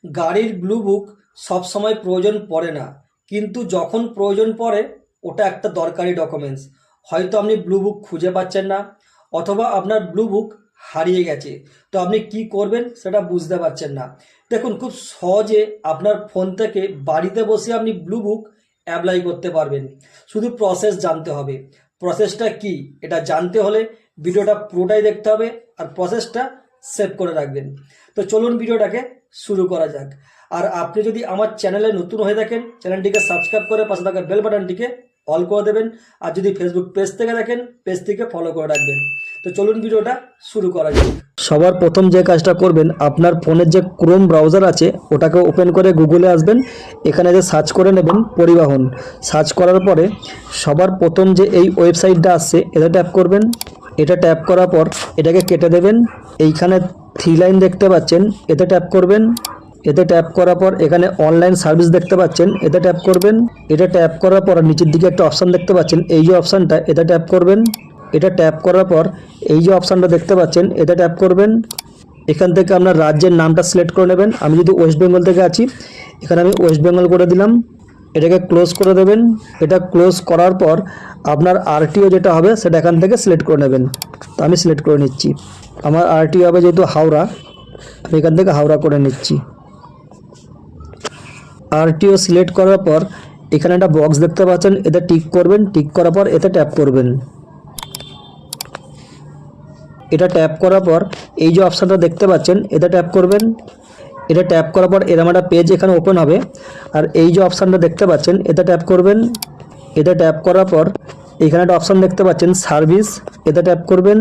গাড়ির blue book সব সময় প্রয়োজন পড়ে না, কিন্তু যখন প্রয়োজন পড়ে ওটা একটা দরকারি ডকুমেন্টস। হয়তো আপনি ব্লু বুক খুঁজে পাচ্ছেন না, অথবা আপনার ব্লু বুক হারিয়ে গেছে, তো আপনি কি করবেন সেটা বুঝতে পারছেন না। দেখুন, খুব সহজে আপনার ফোন থেকে বাড়িতে বসে আপনি ব্লু বুক অ্যাপ্লাই করতে পারবেন। শুধু প্রসেস জানতে হবে। প্রসেসটা কি এটা জানতে হলে ভিডিওটা পুরোটাই দেখতে হবে, আর প্রসেসটা সেভ করে রাখবেন। তো চলুন ভিডিওটাকে শুরু করা যাক। আর আপনি যদি আমার চ্যানেলে নতুন হয়ে থাকেন, চ্যানেলটিকে সাবস্ক্রাইব করে পাশে থাকা বেল বাটনটিকে অল করে দেবেন। আর যদি ফেসবুক পেজ থেকে দেখেন, পেজটিকে ফলো করে রাখবেন। তো চলুন ভিডিওটা শুরু করা যাক। সবার প্রথম যে কাজটা করবেন, আপনার ফোনের যে ক্রোম ব্রাউজার আছে ওটাকে ওপেন করে গুগলে আসবেন। এখানে যে সার্চ করে নেবেন পরিবহন। সার্চ করার পরে সবার প্রথম যে এই ওয়েবসাইটটা আসছে এটা ট্যাপ করবেন। এটা ট্যাপ করার পর এটাকে কেটে দেবেন। এইখানে 3 লাইন দেখতে পাচ্ছেন, এতে ট্যাপ করবেন। এতে ট্যাপ করার পর এখানে অনলাইন সার্ভিস দেখতে পাচ্ছেন, এতে ট্যাপ করবেন। এটা ট্যাপ করার পর নিচের দিকে একটা অপশান দেখতে পাচ্ছেন, এই যে অপশানটা, এতে ট্যাপ করবেন। এটা ট্যাপ করার পর এই যে অপশানটা দেখতে পাচ্ছেন, এতে ট্যাপ করবেন। এখান থেকে আপনার রাজ্যের নামটা সিলেক্ট করে নেবেন। আমি যদি ওয়েস্ট বেঙ্গল থেকে আছি, এখানে আমি ওয়েস্ট বেঙ্গল করে দিলাম। এটাকে ক্লোজ করে দেবেন। এটা ক্লোজ করার পর আপনার আরটিও যেটা হবে সেটা এখান থেকে সিলেক্ট করে নেবেন। তো আমি সিলেক্ট করে নিচ্ছি। আমার আরটিও হবে যেহেতু হাওড়া, আমি এখান থেকে হাওড়া করে নিচ্ছি। আরটিও সিলেক্ট করার পর এখানে একটা বক্স দেখতে পাচ্ছেন, এতে টিক করবেন। টিক করার পর এতে ট্যাপ করবেন। এটা ট্যাপ করার পর এই যে অপশানটা দেখতে পাচ্ছেন, এতে ট্যাপ করবেন। এটা ট্যাপ করার পর এরকম একটা পেজ এখানে ওপেন হবে। আর এই যে অপশানটা দেখতে পাচ্ছেন, এতে ট্যাপ করবেন। এটা ট্যাপ করার পর এখানে একটা অপশান দেখতে পাচ্ছেন সার্ভিস, এতে ট্যাপ করবেন।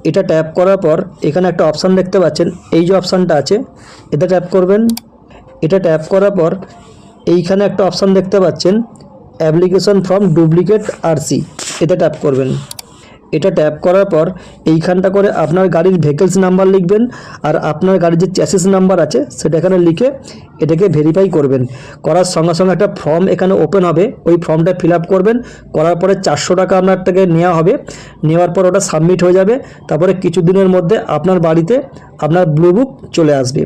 এটা ট্যাপ করার পর এখানে একটা অপশান দেখতে পাচ্ছেন, এই যে অপশানটা আছে, এতে ট্যাপ করবেন। এটা ট্যাপ করার পর এইখানে একটা অপশান দেখতে পাচ্ছেন অ্যাপ্লিকেশন ফ্রম ডুপ্লিকেট আরসি, এতে ট্যাপ করবেন। এটা ট্যাপ করার পর এইখানটা করে আপনার গাড়ির ভেহিকলস নাম্বার লিখবেন, আর আপনার গাড়ির যে চ্যাসিস নাম্বার আছে সেটা এখানে লিখে এটাকে ভেরিফাই করবেন। করার সঙ্গে সঙ্গে একটা ফর্ম এখানে ওপেন হবে, ওই ফর্মটা ফিল আপ করবেন। করার পরে 400 টাকা আপনার থেকে নেওয়া হবে। নেওয়ার পর ওটা সাবমিট হয়ে যাবে। তারপরে কিছু দিনের মধ্যে আপনার বাড়িতে আপনার ব্লু বুক চলে আসবে।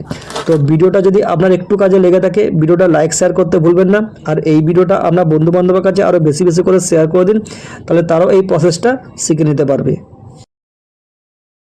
তো ভিডিওটা যদি আপনার একটু কাজে লেগে থাকে, ভিডিওটা লাইক শেয়ার করতে ভুলবেন না। আর এই ভিডিওটা আপনার বন্ধু বান্ধবের কাছে আরও বেশি বেশি করে শেয়ার করে দিন, তাহলে তারাও এই প্রসেসটা শিখে নিতে পারবে।